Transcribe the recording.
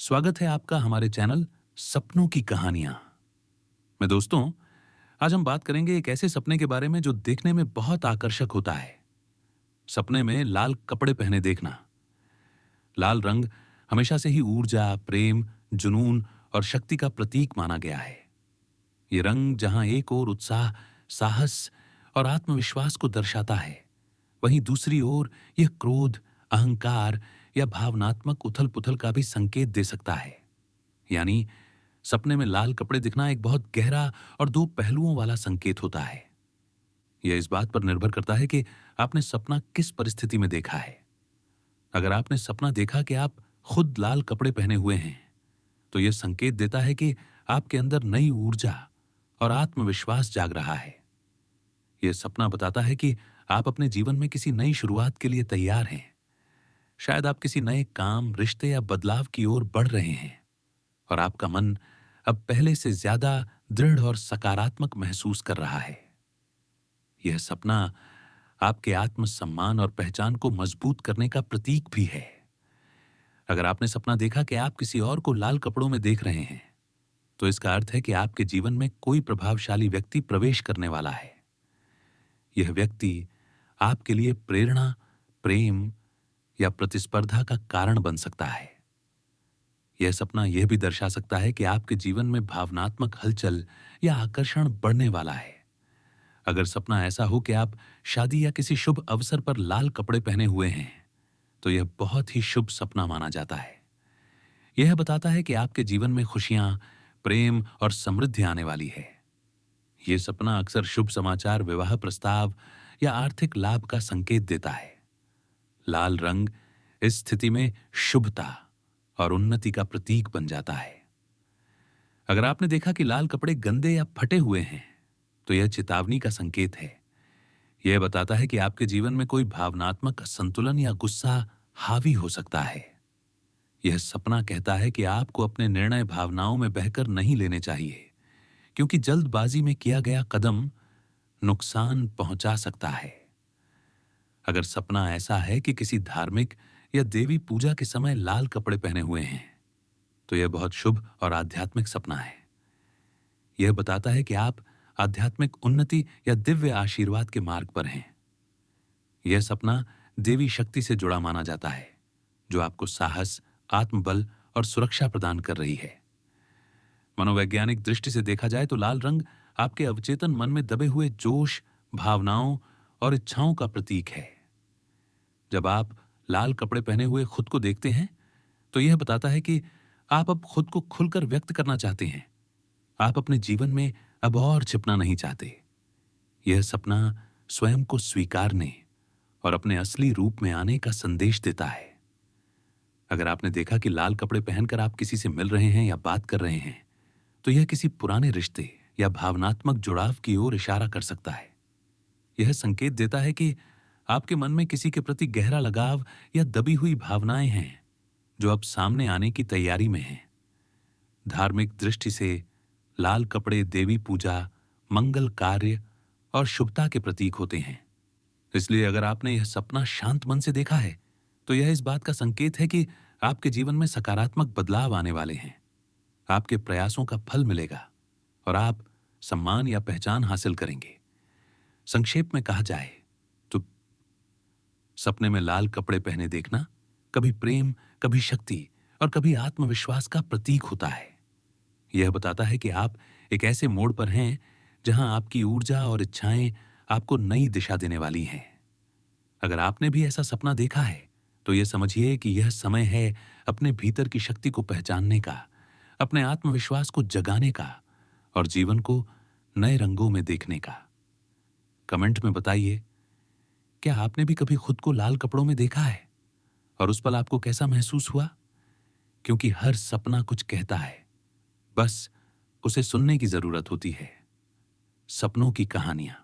स्वागत है आपका हमारे चैनल सपनों की कहानियां में। दोस्तों, आज हम बात करेंगे एक ऐसे सपने के बारे में जो देखने में बहुत आकर्षक होता है। सपने में लाल कपड़े पहने देखना। लाल रंग हमेशा से ही ऊर्जा, प्रेम, जुनून और शक्ति का प्रतीक माना गया है। ये रंग जहां एक ओर उत्साह, साहस और आत्मविश्वास को दर्शाता है, वहीं दूसरी ओर यह क्रोध, अहंकार या भावनात्मक उथल पुथल का भी संकेत दे सकता है। यानी सपने में लाल कपड़े दिखना एक बहुत गहरा और दो पहलुओं वाला संकेत होता है। यह इस बात पर निर्भर करता है कि आपने सपना किस परिस्थिति में देखा है। अगर आपने सपना देखा कि आप खुद लाल कपड़े पहने हुए हैं, तो यह संकेत देता है कि आपके अंदर नई ऊर्जा और आत्मविश्वास जाग रहा है। यह सपना बताता है कि आप अपने जीवन में किसी नई शुरुआत के लिए तैयार हैं। शायद आप किसी नए काम, रिश्ते या बदलाव की ओर बढ़ रहे हैं और आपका मन अब पहले से ज्यादा दृढ़ और सकारात्मक महसूस कर रहा है। यह सपना आपके आत्मसम्मान और पहचान को मजबूत करने का प्रतीक भी है। अगर आपने सपना देखा कि आप किसी और को लाल कपड़ों में देख रहे हैं, तो इसका अर्थ है कि आपके जीवन में कोई प्रभावशाली व्यक्ति प्रवेश करने वाला है। यह व्यक्ति आपके लिए प्रेरणा, प्रेम या प्रतिस्पर्धा का कारण बन सकता है। यह सपना यह भी दर्शा सकता है कि आपके जीवन में भावनात्मक हलचल या आकर्षण बढ़ने वाला है। अगर सपना ऐसा हो कि आप शादी या किसी शुभ अवसर पर लाल कपड़े पहने हुए हैं, तो यह बहुत ही शुभ सपना माना जाता है। यह बताता है कि आपके जीवन में खुशियां, प्रेम और समृद्धि आने वाली है। यह सपना अक्सर शुभ समाचार, विवाह प्रस्ताव या आर्थिक लाभ का संकेत देता है। लाल रंग इस स्थिति में शुभता और उन्नति का प्रतीक बन जाता है। अगर आपने देखा कि लाल कपड़े गंदे या फटे हुए हैं, तो यह चेतावनी का संकेत है। यह बताता है कि आपके जीवन में कोई भावनात्मक असंतुलन या गुस्सा हावी हो सकता है। यह सपना कहता है कि आपको अपने निर्णय भावनाओं में बहकर नहीं लेने चाहिए, क्योंकि जल्दबाजी में किया गया कदम नुकसान पहुंचा सकता है। अगर सपना ऐसा है कि किसी धार्मिक या देवी पूजा के समय लाल कपड़े पहने हुए हैं, तो यह बहुत शुभ और आध्यात्मिक सपना है। यह बताता है कि आप आध्यात्मिक उन्नति या दिव्य आशीर्वाद के मार्ग पर हैं। यह सपना देवी शक्ति से जुड़ा माना जाता है, जो आपको साहस, आत्मबल और सुरक्षा प्रदान कर रही है। मनोवैज्ञानिक दृष्टि से देखा जाए तो लाल रंग आपके अवचेतन मन में दबे हुए जोश, भावनाओं और इच्छाओं का प्रतीक है। जब आप लाल कपड़े पहने हुए खुद को देखते हैं, तो यह बताता है कि आप अब खुद को खुलकर व्यक्त करना चाहते हैं। आप अपने जीवन में अब और छिपना नहीं चाहते। यह सपना स्वयं को स्वीकारने और अपने असली रूप में आने का संदेश देता है। अगर आपने देखा कि लाल कपड़े पहनकर आप किसी से मिल रहे हैं या बात कर रहे हैं, तो यह किसी पुराने रिश्ते या भावनात्मक जुड़ाव की ओर इशारा कर सकता है। यह संकेत देता है कि आपके मन में किसी के प्रति गहरा लगाव या दबी हुई भावनाएं हैं, जो अब सामने आने की तैयारी में हैं। धार्मिक दृष्टि से लाल कपड़े देवी पूजा, मंगल कार्य और शुभता के प्रतीक होते हैं। इसलिए अगर आपने यह सपना शांत मन से देखा है, तो यह इस बात का संकेत है कि आपके जीवन में सकारात्मक बदलाव आने वाले हैं। आपके प्रयासों का फल मिलेगा और आप सम्मान या पहचान हासिल करेंगे। संक्षेप में कहा जाए तो सपने में लाल कपड़े पहने देखना कभी प्रेम, कभी शक्ति और कभी आत्मविश्वास का प्रतीक होता है। यह बताता है कि आप एक ऐसे मोड़ पर हैं जहां आपकी ऊर्जा और इच्छाएं आपको नई दिशा देने वाली हैं। अगर आपने भी ऐसा सपना देखा है, तो यह समझिए कि यह समय है अपने भीतर की शक्ति को पहचानने का, अपने आत्मविश्वास को जगाने का और जीवन को नए रंगों में देखने का। कमेंट में बताइए, क्या आपने भी कभी खुद को लाल कपड़ों में देखा है और उस पल आपको कैसा महसूस हुआ? क्योंकि हर सपना कुछ कहता है, बस उसे सुनने की जरूरत होती है। सपनों की कहानियां।